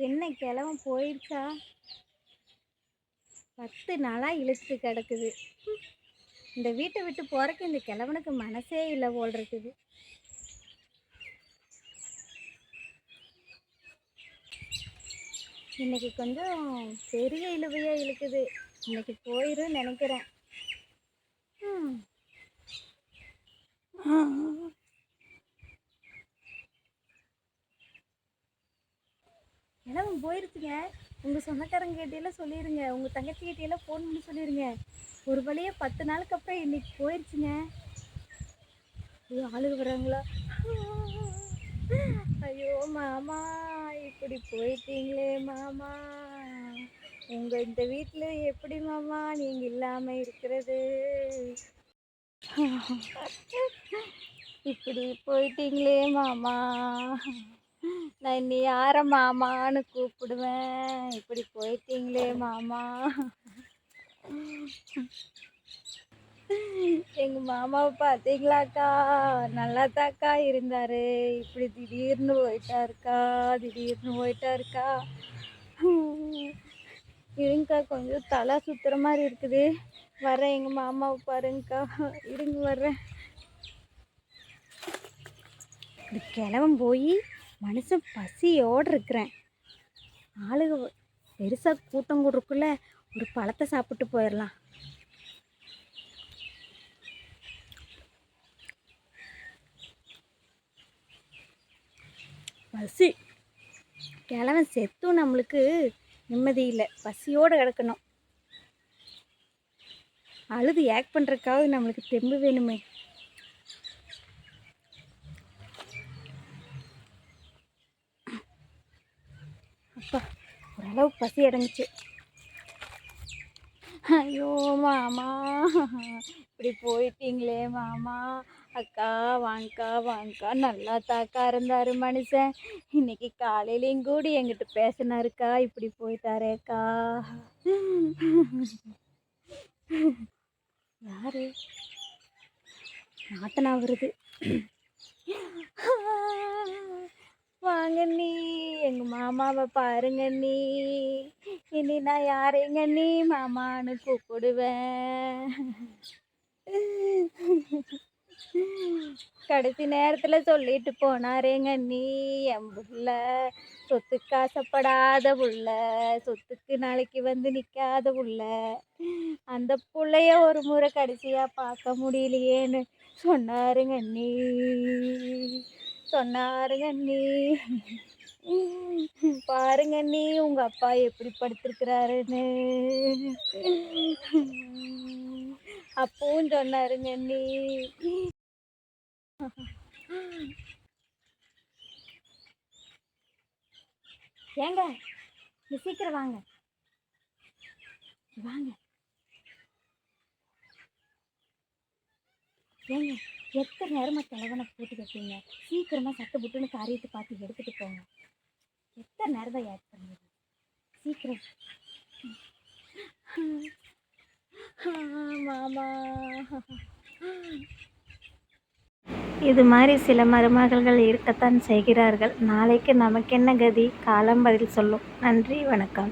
என்ன கிழமை போயிடுச்சா? 10 நாளாக இழுத்து கிடக்குது. இந்த வீட்டை விட்டு போகிறக்கு இந்த கிழவனுக்கு மனசே இல்லை போல் இருக்குது. இன்னைக்கு கொஞ்சம் பெரிய இழுவையாக இழுக்குது. இன்னைக்கு போயிடும் நினைக்கிறேன். கிழவன் போயிருச்சுங்க. உங்கள் சொந்தக்காரங்க கிட்டேயெல்லாம் சொல்லிடுங்க, உங்கள் தங்கச்சி கிட்டேயெல்லாம் ஃபோன் பண்ணி சொல்லிடுங்க. ஒரு வழியாக 10 நாளுக்கு அப்புறம் இன்னைக்கு போயிடுச்சுங்க. ஐயோ, ஆளுக வர்றாங்களா? ஐயோ மாமா, இப்படி போயிட்டீங்களே மாமா. உங்கள் இந்த வீட்டில் எப்படி மாமா நீங்கள் இல்லாமல் இருக்கிறது? இப்படி போயிட்டீங்களே மாமா. நான் இன்னி யாரை மாமான்னு கூப்பிடுவேன்? இப்படி போயிட்டீங்களே மாமா. எங்கள் மாமாவை பார்த்தீங்களாக்கா? நல்லா தாக்கா இருந்தார். இப்படி திடீர்னு போயிட்டாருக்கா. இருங்கக்கா, கொஞ்சம் தலை சுற்றுற மாதிரி இருக்குது. வர்றேன், எங்கள் மாமாவை பாருங்கக்கா. இருங்க வர்றேன். இப்படி கிளம்பும் போய் மனுஷன் பசியோடு இருக்கிறேன். ஆளுக பெருசாக கூட்டம் கூடுறக்குள்ள ஒரு பழத்தை சாப்பிட்டு போயிடலாம். பசி கிழவன் செத்தும் நம்மளுக்கு நிம்மதி இல்லை. பசியோடு கிடக்கணும். அழுது ஆக்ட் பண்ணுறதுக்காவது நம்மளுக்கு தெம்பு வேணுமே. அப்பா, ஓரளவு பசி அடங்குச்சு. ஐயோ மாமா, இப்படி போயிட்டீங்களே மாமா. அக்கா வாங்கக்கா, நல்லா தாக்கா இருந்தார் மனுஷன். இன்னைக்கு காலையிலையும் கூடி என்கிட்ட பேசினாருக்கா. இப்படி போயிட்டாரேக்கா. யாரு? நாத்தனா வருது. வாங்க நீ, எங்கள் மாமாவை பாருங்க நீ. இனி நான் யாரைங்க நீ மாமான்னு கூப்பிடுவேன்? கடைசி நேரத்தில் சொல்லிட்டு போனாரேங்க நீ. என் புள்ள சொத்துக்கு ஆசைப்படாத புள்ள, சொத்துக்கு நாளைக்கு வந்து நிற்காத புள்ள. அந்த புள்ளைய ஒரு முறை கடைசியாக பார்க்க முடியலையேன்னு சொன்னாருங்க நீ. பாருங்க நீ, உங்க அப்பா எப்படி படுத்திருக்கிறாருன்னு அப்பவும் சொன்னாருங்க நீ. ஏங்க, நீ சீக்கிரம் வாங்க. ஏங்க, எத்தனை நேரமாக கிழவனை போட்டு கட்டுங்க? சீக்கிரமாக சட்டை புட்டுன்னு காரியத்தை பார்த்து எடுத்துகிட்டு போங்க. எத்தனை நேரம் தான் ஆட் பண்ணுங்க? சீக்கிரம். மாமா, இது மாதிரி சில மருமகள்கள் இருக்கத்தான் செய்கிறார்கள். நாளைக்கு நமக்கு என்ன கதி? காலம் பதில் சொல்லும். நன்றி, வணக்கம்.